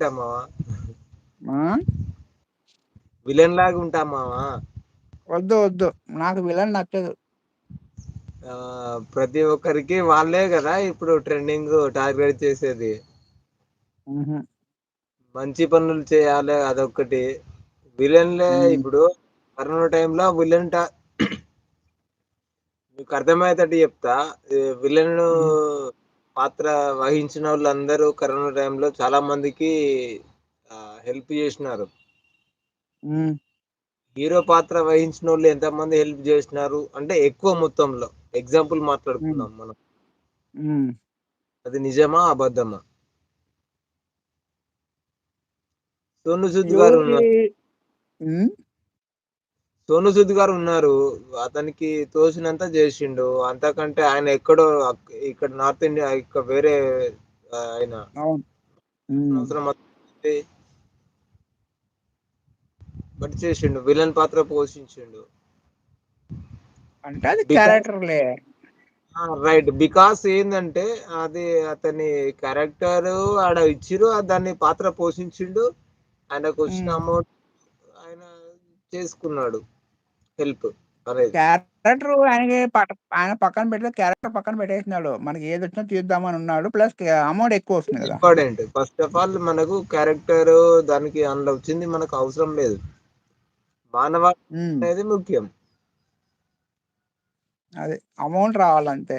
ఉంటా మావా. ఆ? విలన్ లాగా ఉంటా మావా. వద్దు వద్దు, నాకు విలన్ నచ్చదు. ప్రతి ఒక్కరికి వాళ్ళే కదా ఇప్పుడు ట్రెండింగ్ టార్గెట్ చేసేది. మ్హూ. మంచి పనులు చేయాలి అదొక్కటి. విలన్లే మ్, ఇప్పుడు కరోనా టైంలో విలన్ మీకు అర్థమయ్యేటట్టు చెప్తా. విలన్ మ్, పాత్ర వహించిన వాళ్ళందరూ కరోనా టైంలో చాలా మందికి హెల్ప్ చేసినారు. మ్, హీరో పాత్ర వహించినోళ్ళు ఎంతమంది హెల్ప్ చేసినారు అంటే ఎక్కువ మొత్తంలో. ఎగ్జాంపుల్ మ్, మాట్లాడుకుందాం మనం. మ్. అది నిజమా? అబద్ధమా? సోను సూద్ గారు ఎవరికి? ఉన్నారు. మ్? సోను సూద్ గారు ఉన్నారు. అతనికి తోచినంత చేసిండు. అంతకంటే ఆయన ఎక్కడో ఇక్కడ నార్త్ ఇండియా ఇక్కడ వేరే ఆయన అవును. మ్. అవసరం వచ్చింది. బట్ చేసిండు. విలన్ పాత్ర పోషించిండు. అంటే అది బికాస్ క్యారెక్టర్లే. రైట్. బికాస్ ఏందంటే అది అతని క్యారెక్టర్ ఆడ ఇచ్చిర్రు. దాన్ని పాత్ర పోషించిండు. ఆయనకొచ్చిన మ్. అమౌంట్ ఆయన చేసుకున్నాడు హెల్ప్ అనేది. క్యారెక్టర్ ఆయనకి ఆయన పక్కన పెడితే క్యారెక్టర్ పక్కన పెట్టేసినాడు. మనకి ఏది వచ్చినా తీద్దామని ఉన్నాడు. ప్లస్ అమౌంట్ ఎక్కువ వస్తుంది కదా. ఇంపార్టెంట్. ఫస్ట్ ఆఫ్ ఆల్ మనకు క్యారెక్టర్ దానికి అందులో వచ్చింది మనకు అవసరం లేదు. మానవ మ్. అనేది ముఖ్యం. అది అమౌంట్ రావాలంతే.